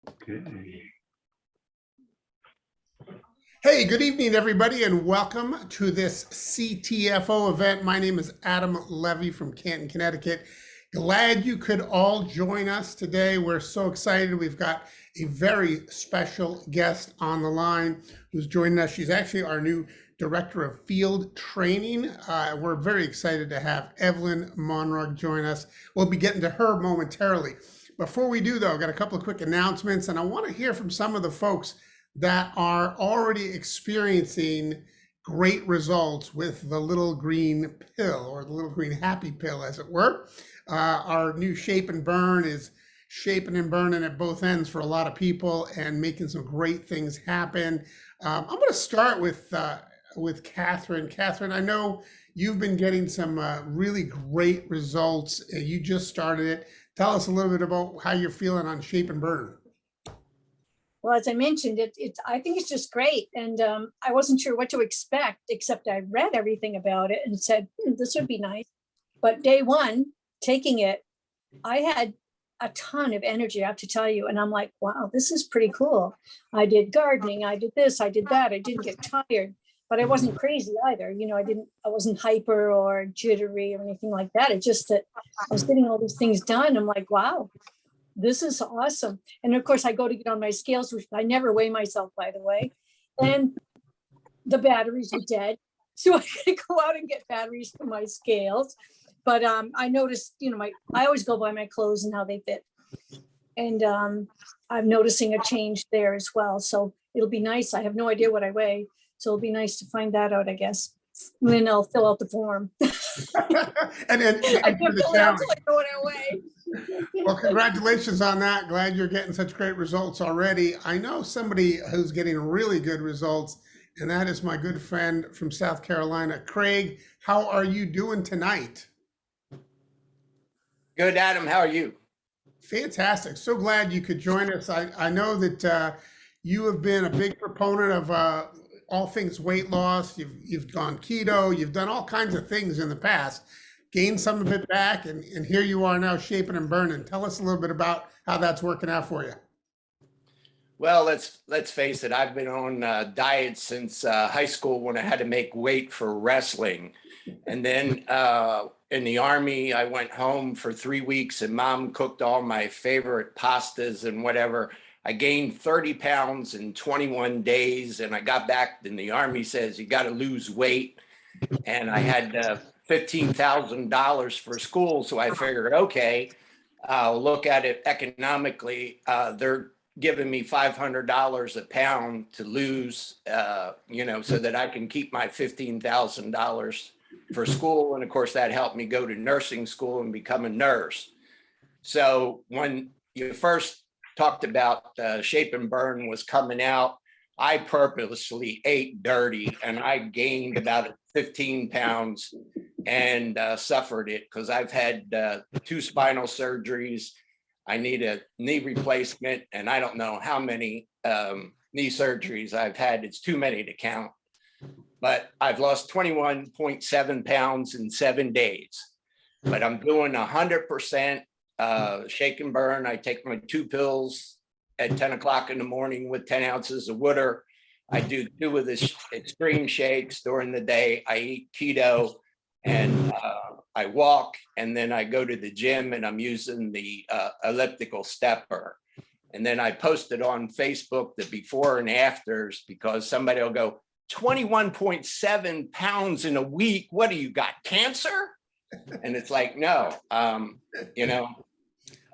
Okay. Hey, good evening, everybody, and welcome to this CTFO event. My name is Adam Levy from Canton, Connecticut. Glad you could all join us today. We're so excited. We've got a very special guest on the line who's joining us. She's actually our new Director of Field Training. We're very excited to have Evelyn Monroig join us. We'll be getting to her momentarily. Before we do, though, I've got a couple of quick announcements, and I want to hear from some of the folks that are already experiencing great results with the little green pill, or the little green happy pill, as it were. Our new Shape and Burn is shaping and burning at both ends for a lot of people and making some great things happen. I'm going to start with Catherine. Catherine, I know you've been getting some really great results. You just started it. Tell us a little bit about how you're feeling on Shape and Burn. Well, as I mentioned, I think it's just great. And I wasn't sure what to expect, except I read everything about it and said, this would be nice. But day one, taking it, I had a ton of energy, I have to tell you. And I'm like, wow, this is pretty cool. I did gardening, I did this, I did that. I didn't get tired, but I wasn't crazy either. You know, I wasn't hyper or jittery or anything like that. It's just that I was getting all these things done. I'm like, wow, this is awesome. And of course I go to get on my scales, which I never weigh myself, by the way. And the batteries are dead. So I gotta go out and get batteries for my scales. But I noticed, you know, I always go by my clothes and how they fit. And I'm noticing a change there as well. So it'll be nice. I have no idea what I weigh. So it'll be nice to find that out, I guess. And then I'll fill out the form. and then I can't fill it out until I know what I weigh. Well, congratulations on that. Glad you're getting such great results already. I know somebody who's getting really good results, and that is my good friend from South Carolina, Craig. How are you doing tonight? Good, Adam. How are you? Fantastic. So glad you could join us. I know that you have been a big proponent of all things weight loss. You've gone keto. You've done all kinds of things in the past. Gained some of it back, and here you are now shaping and burning. Tell us a little bit about how that's working out for you. Well, let's face it. I've been on diet since high school when I had to make weight for wrestling, and then in the Army, I went home for 3 weeks, and Mom cooked all my favorite pastas and whatever. I gained 30 pounds in 21 days, and I got back, and the Army says you got to lose weight, and I had $15,000 for school. So I figured, okay, I'll look at it economically. They're giving me $500 a pound to lose, you know, so that I can keep my $15,000 for school. And of course, that helped me go to nursing school and become a nurse. So when you first talked about Shape and Burn was coming out, I purposely ate dirty, and I gained about 15 pounds and suffered it because I've had 2 spinal surgeries. I need a knee replacement, and I don't know how many knee surgeries I've had. It's too many to count. But I've lost 21.7 pounds in 7 days. But I'm doing 100% Shake and Burn. I take my 2 pills at 10 o'clock in the morning with 10 ounces of water. I do 2 of the extreme shakes during the day. I eat keto, and I walk, and then I go to the gym, and I'm using the elliptical stepper. And then I posted on Facebook the before and afters, because somebody will go, 21.7 pounds in a week. What do you got, cancer? And it's like, no, you know,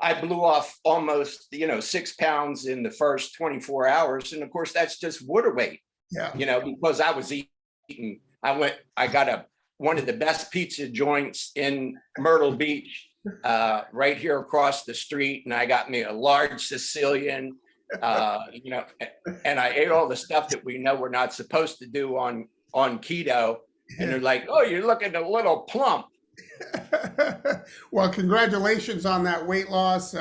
I blew off almost, 6 pounds in the first 24 hours. And of course, that's just water weight, because I was eating. I got one of the best pizza joints in Myrtle Beach, right here across the street. And I got me a large Sicilian, and I ate all the stuff that we know we're not supposed to do on keto. And they're like, oh, you're looking a little plump. Well, congratulations on that weight loss.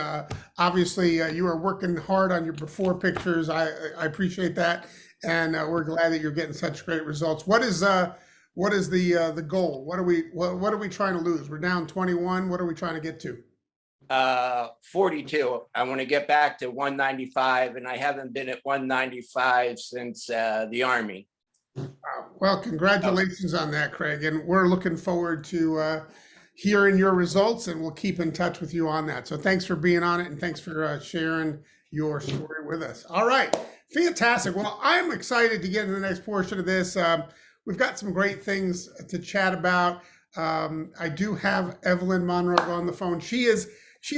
Obviously, you are working hard on your before pictures. I appreciate that, and we're glad that you're getting such great results. What is the goal? What are we trying to lose? We're down 21. What are we trying to get to? 42. I want to get back to 195, and I haven't been at 195 since the Army. Well, congratulations on that, Craig. And we're looking forward to hearing your results, and we'll keep in touch with you on that. So thanks for being on it, and thanks for sharing your story with us. All right, fantastic. Well, I'm excited to get into the next portion of this. We've got some great things to chat about. I do have Evelyn Monroig on the phone. She is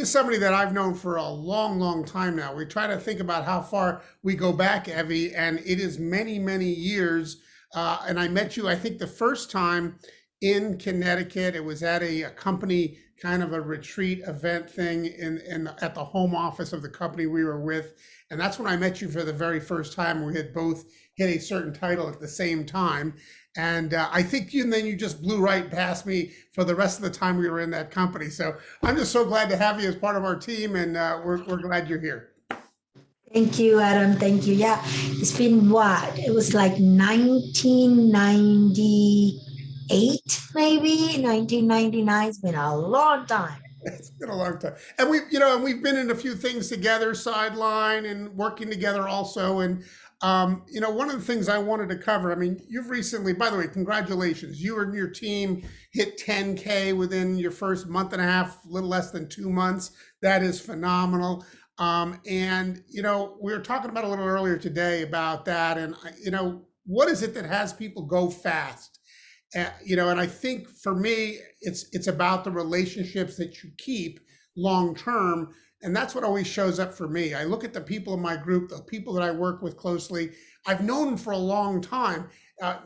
somebody that I've known for a long, long time now. We try to think about how far we go back, Evie, and it is many, many years. And I met you, I think, the first time in Connecticut. It was at a company kind of a retreat event thing at the home office of the company we were with. And that's when I met you for the very first time. We had both hit a certain title at the same time. And I think then you just blew right past me for the rest of the time we were in that company. So I'm just so glad to have you as part of our team, and we're glad you're here. Thank you, Adam. Thank you. Yeah, it's been what? It was like 1998, maybe 1999. It's been a long time. It's been a long time, and we've been in a few things together, sideline and working together also. And one of the things I wanted to cover. I mean, you've recently, by the way, congratulations. You and your team hit 10K within your first month and a half, a little less than 2 months. That is phenomenal. And we were talking about a little earlier today about that, and what is it that has people go fast? And I think for me, it's about the relationships that you keep long term. And that's what always shows up for me. I look at the people in my group, the people that I work with closely. I've known them for a long time,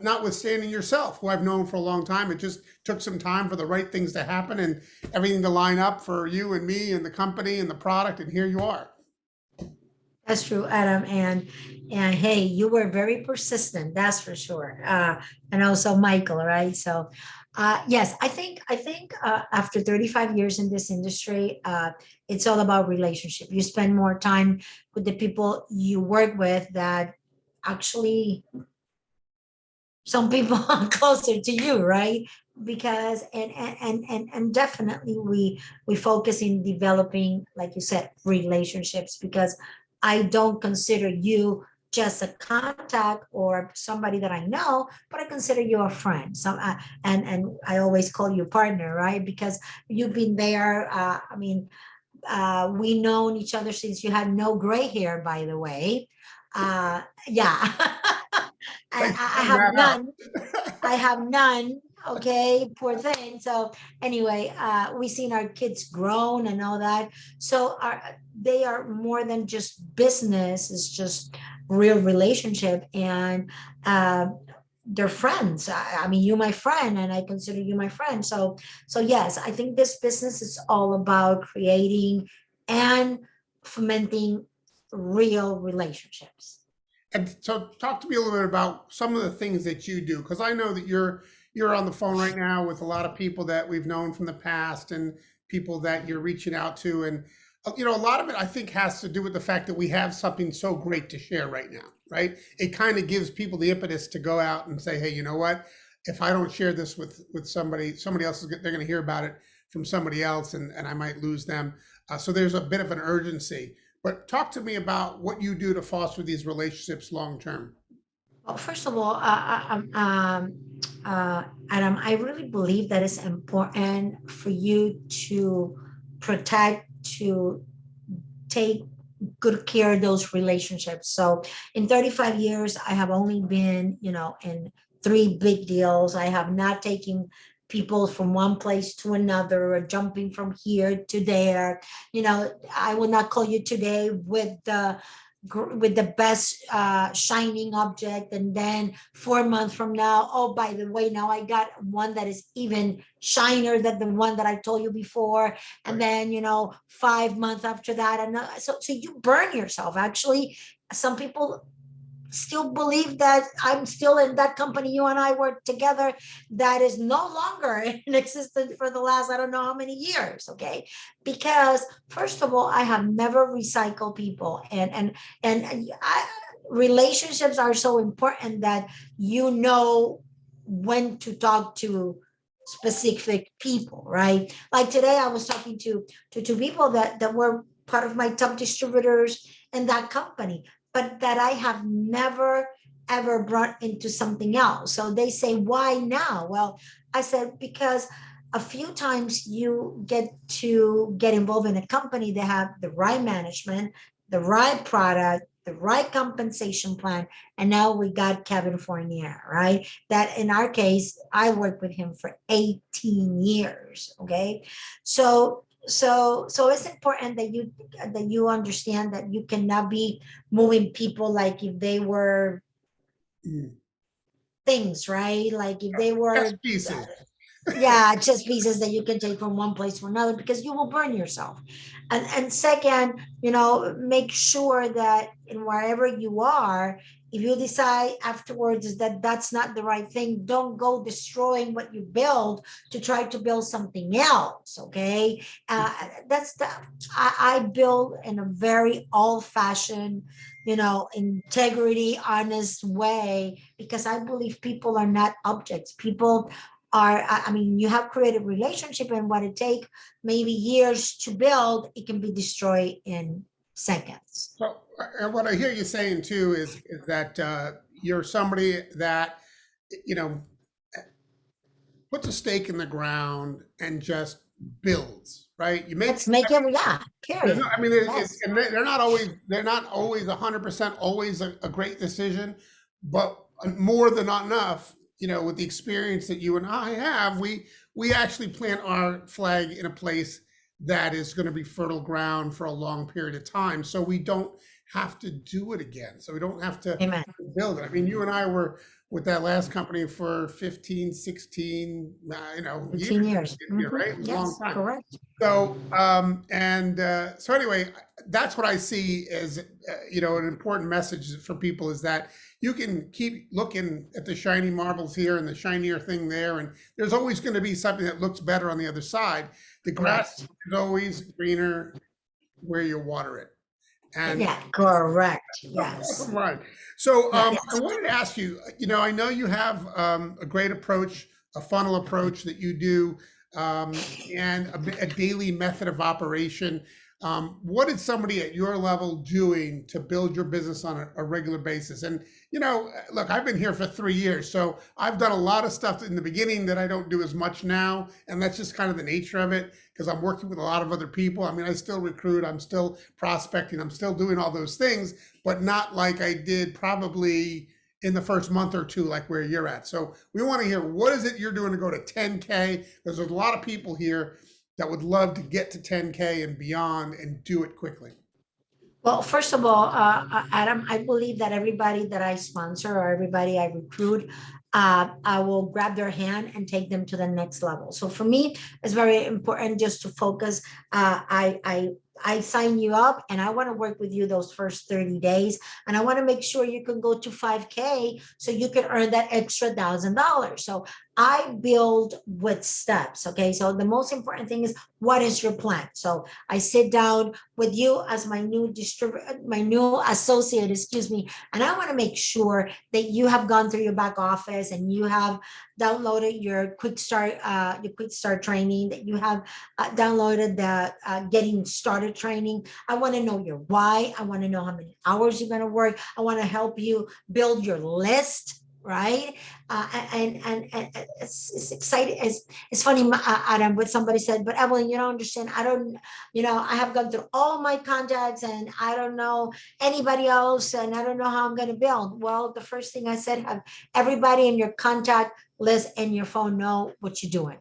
notwithstanding yourself, who I've known for a long time. It just took some time for the right things to happen and everything to line up for you and me and the company and the product. And here you are. That's true, Adam. And hey, you were very persistent, that's for sure. And also Michael, right? So yes, I think after 35 years in this industry, it's all about relationship. You spend more time with the people you work with that actually some people are closer to you, right? Because and definitely we focus in developing, like you said, relationships, because I don't consider you just a contact or somebody that I know, but I consider you a friend. So and I always call you partner, right? Because you've been there. We known each other since you had no gray hair, by the way. Yeah. I have none. I have none. Okay, poor thing. So anyway, we've seen our kids grown and all that. So they are more than just business. It's just real relationship, and they're friends. I mean, you're my friend, and I consider you my friend. So yes, I think this business is all about creating and fomenting real relationships. And so talk to me a little bit about some of the things that you do, because I know that you're on the phone right now with a lot of people that we've known from the past and people that you're reaching out to. And, a lot of it I think has to do with the fact that we have something so great to share right now, right? It kind of gives people the impetus to go out and say, hey, you know what? If I don't share this with somebody else, they're going to hear about it from somebody else, and I might lose them. So there's a bit of an urgency. But talk to me about what you do to foster these relationships long term. Well, first of all, Adam, I really believe that it's important for you to protect, to take good care of those relationships. So in 35 years, I have only been, in 3 big deals. I have not taken people from one place to another or jumping from here to there. I will not call you today with the best shining object, and then 4 months from now, oh, by the way, now I got one that is even shinier than the one that I told you before. And then 5 months after that, and so you burn yourself. Actually, some people still believe that I'm still in that company you and I worked together that is no longer in existence for the last I don't know how many years. Okay, because first of all, I have never recycled people, and relationships are so important that when to talk to specific people, right? Like today I was talking to two people that were part of my top distributors in that company, but that I have never ever brought into something else. So they say, why now? Well, I said, because a few times you get involved in a company that have the right management, the right product, the right compensation plan. And now we got Kevin Fournier, right? That in our case, I worked with him for 18 years. Okay. So it's important that you understand that you cannot be moving people like if they were Mm. things, right? Like if they were, Chess pieces. yeah, just pieces that you can take from one place to another, because you will burn yourself. And second, make sure that in wherever you are, if you decide afterwards that that's not the right thing, don't go destroying what you build to try to build something else. Okay. That's the I build in a very old-fashioned, integrity, honest way, because I believe people are not objects. People are, I mean, you have created relationship, and what it take maybe years to build, it can be destroyed in seconds. So, and what I hear you saying too is that you're somebody that, you know, puts a stake in the ground and just builds, right? You make, Let's make it, yeah, there's period. not, I mean, Yes. and they're not always 100% always a great decision, but more than not enough, with the experience that you and I have, we actually plant our flag in a place that is going to be fertile ground for a long period of time. So we don't have to do it again. So we don't have to Amen. build it. I mean, you and I were with that last company for 15, 16, 18 years, years. right? It was a long Yes, time. correct. So, so anyway, that's what I see as, an important message for people, is that you can keep looking at the shiny marbles here and the shinier thing there, and there's always going to be something that looks better on the other side. The grass Correct. is always greener where you water it. And Yeah, correct. Yes. right. So Yes. I wanted to ask you, I know you have a great approach, a funnel approach that you do, and a daily method of operation. What is somebody at your level doing to build your business on a regular basis? And, look, I've been here for 3 years, so I've done a lot of stuff in the beginning that I don't do as much now. And that's just kind of the nature of it, because I'm working with a lot of other people. I mean, I still recruit, I'm still prospecting, I'm still doing all those things, but not like I did probably in the first month or two, like where you're at. So we want to hear, what is it you're doing to go to 10K? Because there's a lot of people here that would love to get to 10K and beyond and do it quickly. Well, first of all, Adam, I believe that everybody that I sponsor or everybody I recruit, I will grab their hand and take them to the next level. So for me, it's very important just to focus. I sign you up and I want to work with you those first 30 days. And I want to make sure you can go to 5K so you can earn that extra $1,000. So I build with steps. Okay. So the most important thing is, what is your plan? So I sit down with you as my new my new associate, excuse me. And I want to make sure that you have gone through your back office and you have downloaded your quick start training, that you have downloaded the getting started training. I want to know your why. I want to know how many hours you're going to work. I want to help you build your list. Right. And it's exciting. It's funny, Adam, what somebody said, but Evelyn, you don't understand. I have gone through all my contacts and I don't know anybody else and I don't know how I'm going to build. Well, the first thing I said, have everybody in your contact list and your phone know what you're doing.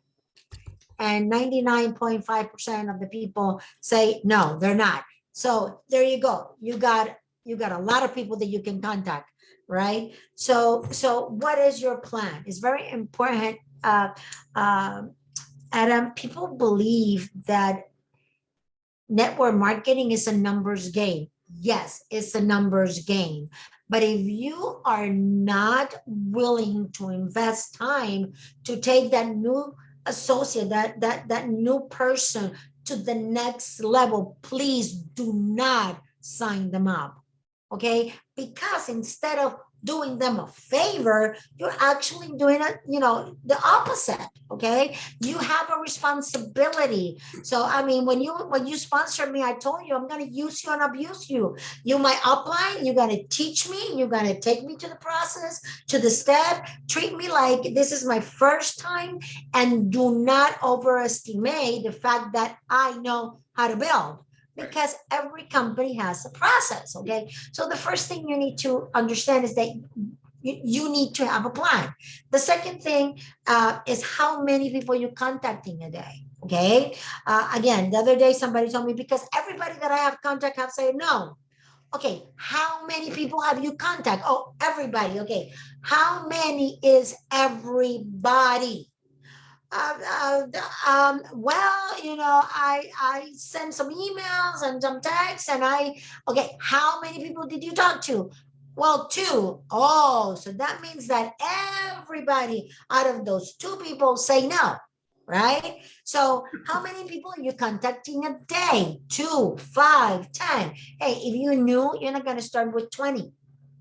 And 99.5% of the people say, no, they're not. So there you go. You got a lot of people that you can contact. Right. So what is your plan? It's very important. Adam, people believe that network marketing is a numbers game. Yes, it's a numbers game. But if you are not willing to invest time to take that new associate, that new person to the next level, please do not sign them up. Okay, because instead of doing them a favor, you're actually doing it, the opposite. Okay. You have a responsibility. So I mean, when you sponsor me, I told you I'm going to use you and abuse you. You my upline, you're going to teach me, you're going to take me to the process, to the step, treat me like this is my first time, and do not overestimate the fact that I know how to build, because every company has a process. Okay. So the first thing you need to understand is that you need to have a plan. The second thing is how many people you're contacting a day. Okay. Again, the other day somebody told me, because everybody that I have contact have said no. Okay, how many people have you contact? Oh, everybody. Okay, how many is everybody? Well, I sent some emails and some texts, and okay, how many people did you talk to? Well, two. Oh, so that means that everybody out of those two people say no, right? So how many people are you contacting a day? 2, 5, 10. Hey, if you knew, you're not going to start with 20.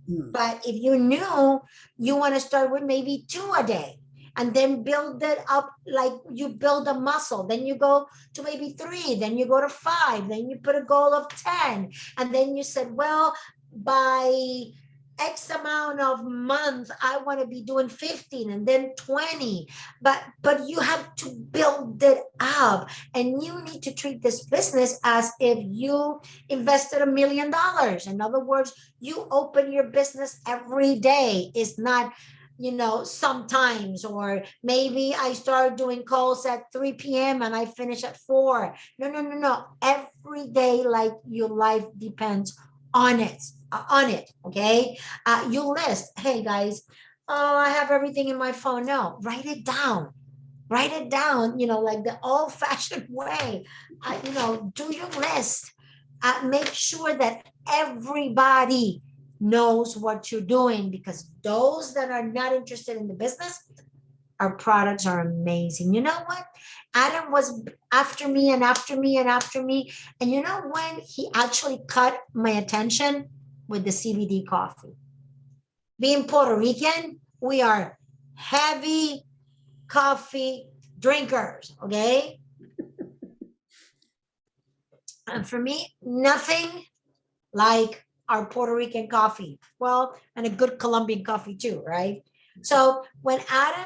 But if you knew, you want to start with maybe 2 a day, and then build it up like you build a muscle. Then you go to maybe 3, then you go to 5, then you put a goal of 10. And then you said, well, by X amount of months, I want to be doing 15 and then 20. But you have to build it up, and you need to treat this business as if you invested $1 million. In other words, you open your business every day. It's not, sometimes, or maybe I start doing calls at 3 p.m. and I finish at 4. No, no, no, no. Every day, like your life depends on it. Okay. You list, hey guys, oh, I have everything in my phone. No, write it down. Write it down, like the old fashioned way. Do your list. Make sure that everybody knows what you're doing, because those that are not interested in the business, our products are amazing. You know what? Adam was after me and after me and after me. And you know when he actually caught my attention? With the CBD coffee. Being Puerto Rican, we are heavy coffee drinkers. Okay. And for me, nothing like our Puerto Rican coffee. Well, and a good Colombian coffee too, right? So when Adam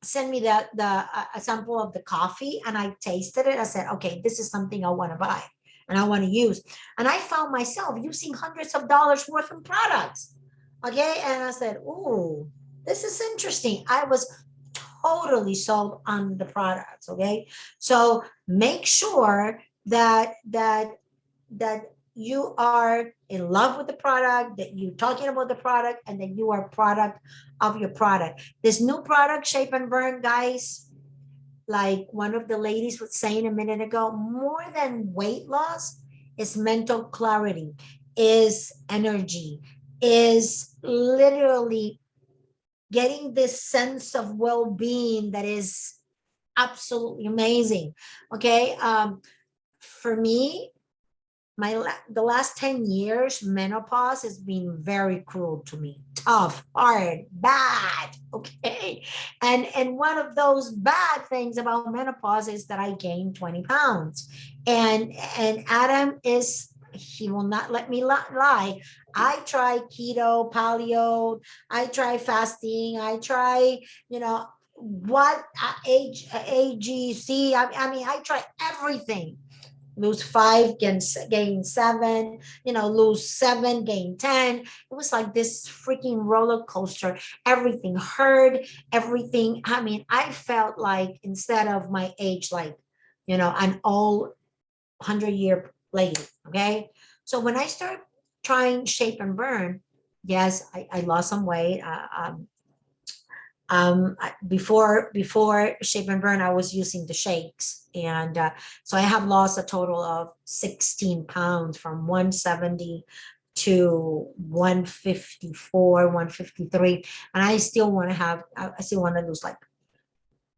sent me a sample of the coffee and I tasted it, I said, okay, this is something I want to buy and I want to use. And I found myself using hundreds of dollars worth of products. Okay. And I said, oh, this is interesting. I was totally sold on the products. Okay. So make sure that you are in love with the product, that you're talking about the product, and that you are product of your product. This new product, Shape and Burn, guys, like one of the ladies was saying a minute ago, more than weight loss is mental clarity, is energy, is literally getting this sense of well-being that is absolutely amazing. Okay. For me, the last 10 years, menopause has been very cruel to me. Tough, hard, bad. Okay. And one of those bad things about menopause is that I gained 20 pounds. And Adam is, he will not let me lie. I try keto, paleo, I try fasting, I try, what AGC. I mean, I try everything. Lose 5, gain 7, lose 7, gain 10. It was like this freaking roller coaster. Everything hurt, everything. I mean, I felt like instead of my age, like, an old 100-year lady. Okay. So when I started trying Shape and Burn, yes, I lost some weight. Before Shape and Burn, I was using the shakes, and so I have lost a total of 16 pounds from 170 to 154, 153, and I still want to lose like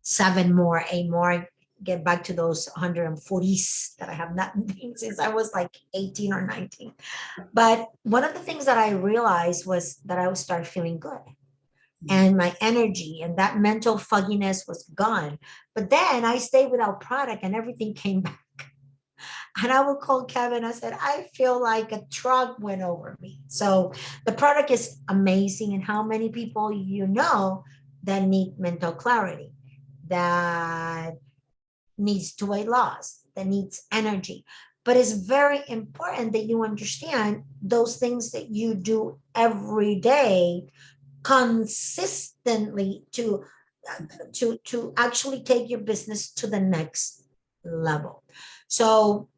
7 more, 8 more. get back to those 140s that I have not been since I was like 18 or 19. But one of the things that I realized was that I would start feeling good, and my energy and that mental fogginess was gone. But then I stayed without product and everything came back. And I would call Kevin. I said, I feel like a truck went over me. So the product is amazing. And how many people you know that need mental clarity, that needs to weight loss, that needs energy. But it's very important that you understand those things that you do every day consistently to actually take your business to the next level. So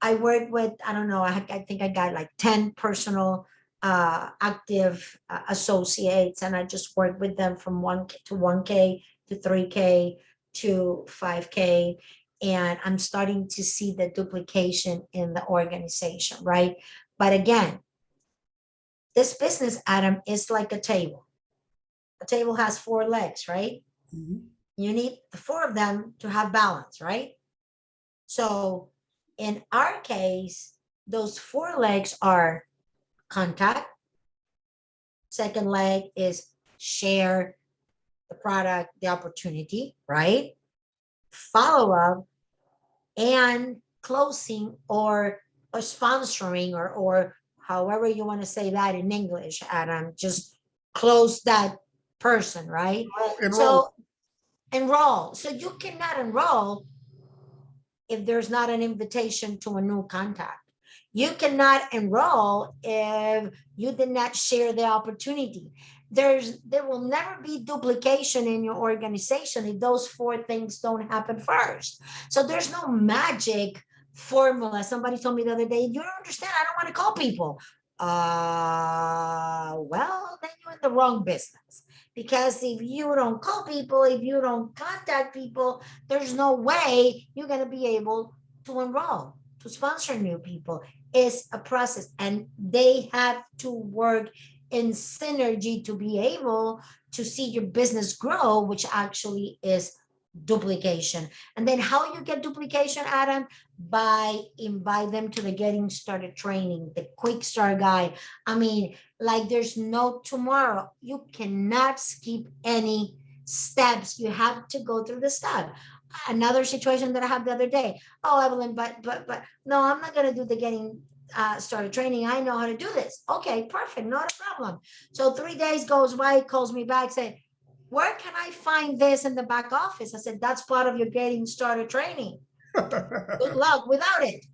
I work with, I don't know, I think I got like 10 personal active associates, and I just work with them from 1K to 1K to 3K to 5K. And I'm starting to see the duplication in the organization, right? But again, this business, Adam, is like a table. A table has 4 legs, right? Mhm. You need the 4 of them to have balance, right? So in our case, those 4 legs are contact. Second leg is share the product, the opportunity, right? Follow up and closing, or sponsoring, or however you want to say that in English, Adam, just close that person, right? Enroll. So enroll. So you cannot enroll if there's not an invitation to a new contact. You cannot enroll if you did not share the opportunity. There will never be duplication in your organization if those 4 things don't happen first. So there's no magic formula. Somebody told me the other day, you don't understand, I don't want to call people. Well, then you're in the wrong business. Because if you don't call people, if you don't contact people, there's no way you're going to be able to enroll, to sponsor new people. It's a process, and they have to work in synergy to be able to see your business grow, which actually is duplication. And then how you get duplication, Adam? By invite them to the getting started training, the quick start guide. I mean, like there's no tomorrow. You cannot skip any steps. You have to go through the step. Another situation that I had the other day. Oh, Evelyn, but no, I'm not gonna do the getting started training. I know how to do this. Okay, perfect, not a problem. So 3 days goes by, he calls me back, say, where can I find this in the back office? I said, that's part of your getting started training. Good luck without it.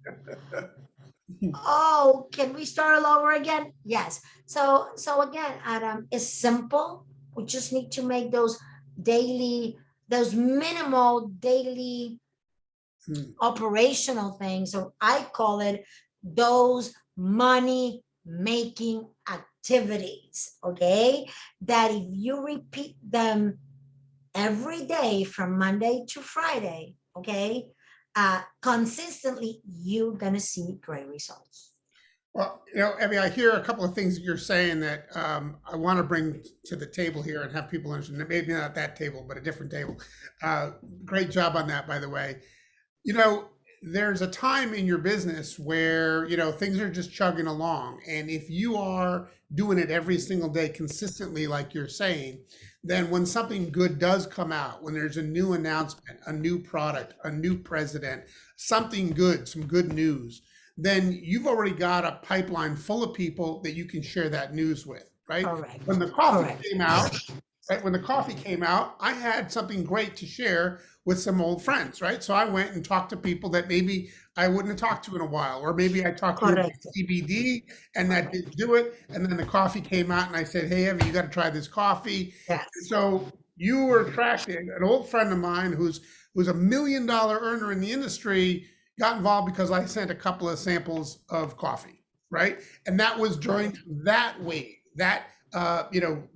Oh, can we start all over again? Yes. So again, Adam, it's simple. We just need to make those minimal daily operational things, or I call it those money making activities. Okay. That if you repeat them every day from Monday to Friday, okay, consistently, you're gonna see great results. Well, Evie, I hear a couple of things that you're saying that I want to bring to the table here and have people understand. Maybe not that table, but a different table. Great job on that, by the way. You know, there's a time in your business where, things are just chugging along. And if you are doing it every single day consistently, like you're saying, then when something good does come out, when there's a new announcement, a new product, a new president, something good, some good news, then you've already got a pipeline full of people that you can share that news with, right? Correct. When the coffee Correct. came out, right? When the coffee came out, I had something great to share with some old friends, right? So I went and talked to people that maybe I wouldn't have talked to in a while, or maybe I talked to about Correct. CBD and that didn't do it. And then the coffee came out and I said, hey, Evie, you got to try this coffee. Yes. So you were attracting an old friend of mine who's a $1 million earner in the industry, got involved because I sent a couple of samples of coffee, right? And that was during that wave, that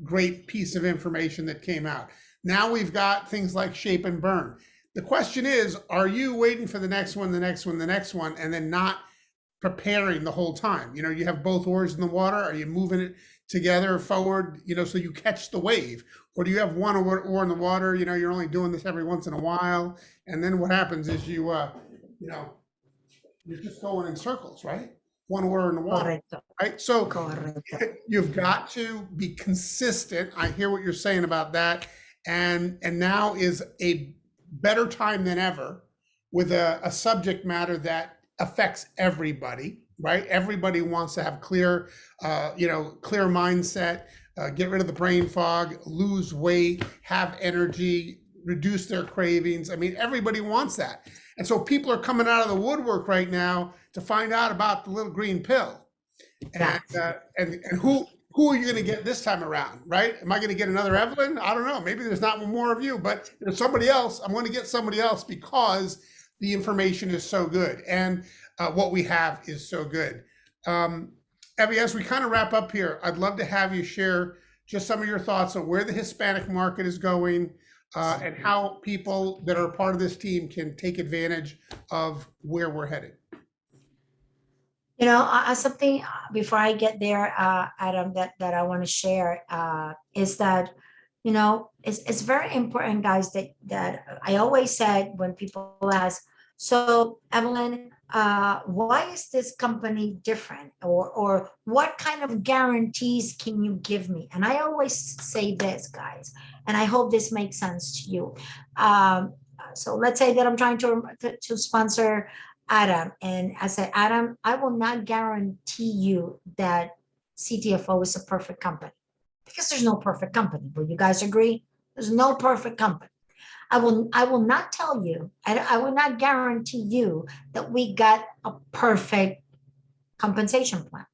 great piece of information that came out. Now we've got things like Shape and Burn. The question is, are you waiting for the next one, the next one, the next one, and then not preparing the whole time? You know, you have both oars in the water. Are you moving it together forward, you know, so you catch the wave? Or do you have one oar in the water? You know, you're only doing this every once in a while. And then what happens is you know, you're just going in circles, right? One oar in the water, Correcto. right? So Correcto. you've got to be consistent. I hear what you're saying about that. And now is a better time than ever with a subject matter that affects everybody, right? Everybody wants to have clear, clear mindset, get rid of the brain fog, lose weight, have energy, reduce their cravings. I mean, everybody wants that. And so people are coming out of the woodwork right now to find out about the little green pill. And who are you going to get this time around, right? Am I going to get another Evelyn? I don't know. Maybe there's not more of you, but there's somebody else. I'm going to get somebody else because the information is so good and what we have is so good. Evie, as we kind of wrap up here, I'd love to have you share just some of your thoughts on where the Hispanic market is going and how people that are part of this team can take advantage of where we're headed. You know, something before I get there, Adam, that I want to share is that, you know, it's very important, guys, that I always said when people ask, so Evelyn, why is this company different, or what kind of guarantees can you give me? And I always say this, guys, and I hope this makes sense to you. So let's say that I'm trying to sponsor Adam, and I said, Adam, I will not guarantee you that CTFO is a perfect company, because there's no perfect company. Will you guys agree? There's no perfect company. I will not tell you, I will not guarantee you that we got a perfect compensation plan.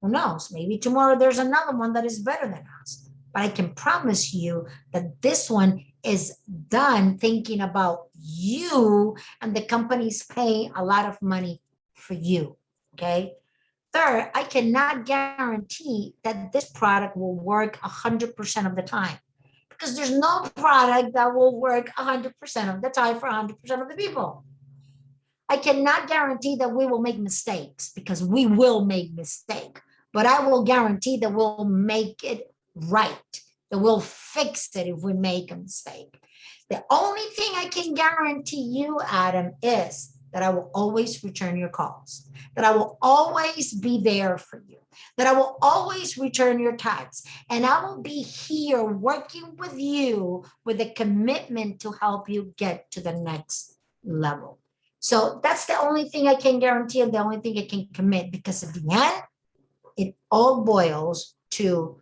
Who knows? Maybe tomorrow there's another one that is better than us. But I can promise you that this one is done thinking about you, and the company's paying a lot of money for you. Okay. Third, I cannot guarantee that this product will work 100% of the time, because there's no product that will work 100% of the time for 100% of the people. I cannot guarantee that we will make mistakes, because we will make mistakes, but I will guarantee that we'll make it right, that we'll fix it if we make a mistake. The only thing I can guarantee you, Adam, is that I will always return your calls, that I will always be there for you, that I will always return your texts, and I will be here working with you with a commitment to help you get to the next level. So that's the only thing I can guarantee, and the only thing I can commit, because at the end, it all boils to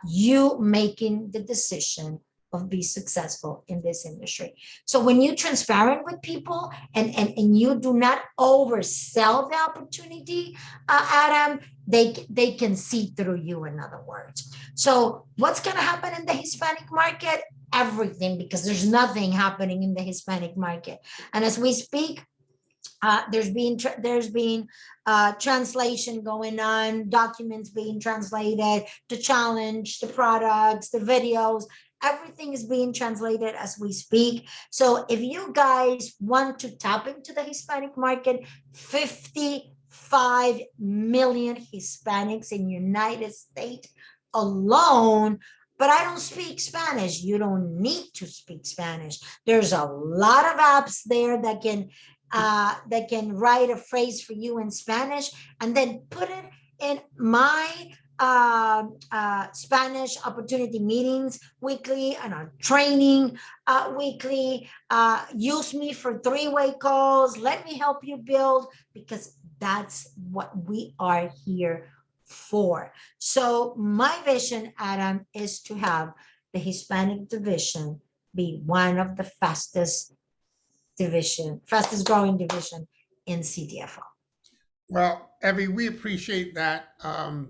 you making the decision of be successful in this industry. So when you're transparent with people and you do not oversell the opportunity, Adam, they can see through you, in other words. So what's going to happen in the Hispanic market? Everything, because there's nothing happening in the Hispanic market. And as we speak, there's been translation going on, documents being translated to challenge the products, the videos. Everything is being translated as we speak. So if you guys want to tap into the Hispanic market, 55 million Hispanics in the United States alone. But I don't speak Spanish. You don't need to speak Spanish. There's a lot of apps there that can write a phrase for you in Spanish and then put it in my Spanish opportunity meetings weekly and our training weekly. Use me for three-way calls. Let me help you build, because that's what we are here for. So my vision, Adam, is to have the Hispanic division be one of the fastest growing division in CTFO. Well, Evie, we appreciate that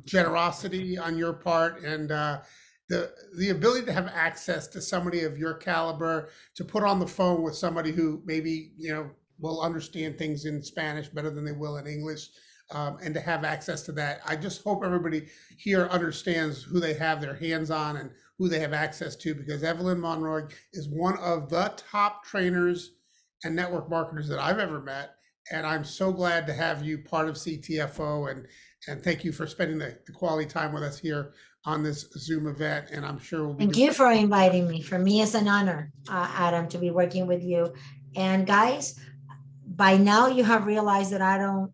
generosity on your part, and the ability to have access to somebody of your caliber, to put on the phone with somebody who maybe, you know, will understand things in Spanish better than they will in English, and to have access to that. I just hope everybody here understands who they have their hands on and who they have access to, because Evelyn Monroig is one of the top trainers and network marketers that I've ever met. And I'm so glad to have you part of CTFO, and thank you for spending the quality time with us here on this Zoom event. And I'm sure we'll be Thank you for inviting me. For me, it's an honor, Adam, to be working with you. And guys, by now you have realized that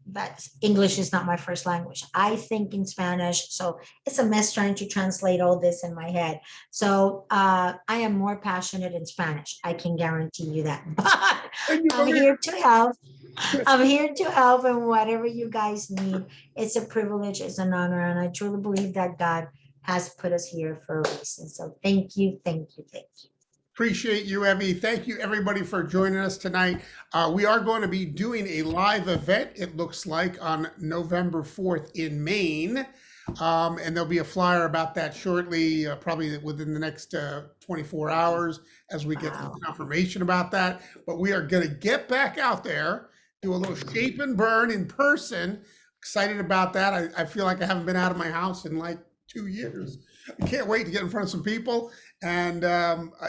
that English is not my first language. I think in Spanish, so it's a mess trying to translate all this in my head. So I am more passionate in Spanish. I can guarantee you that. But I'm here to help. I'm here to help in whatever you guys need. It's a privilege, it's an honor, and I truly believe that God has put us here for a reason. So thank you, thank you, thank you. Appreciate you, Evie. Thank you, everybody, for joining us tonight. We are going to be doing a live event, it looks like, on November 4th in Maine. And there'll be a flyer about that shortly, probably within the next 24 hours as we get Wow. confirmation about that. But we are going to get back out there, do a little shape and burn in person. Excited about that. I feel like I haven't been out of my house in like 2 years. I can't wait to get in front of some people. And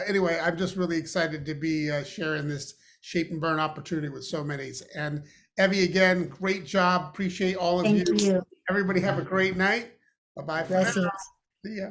anyway, I'm just really excited to be sharing this shape and burn opportunity with so many. And Evie, again, great job. Appreciate all of Thank you. Everybody have a great night. Bye-bye for now. Blessings. See ya.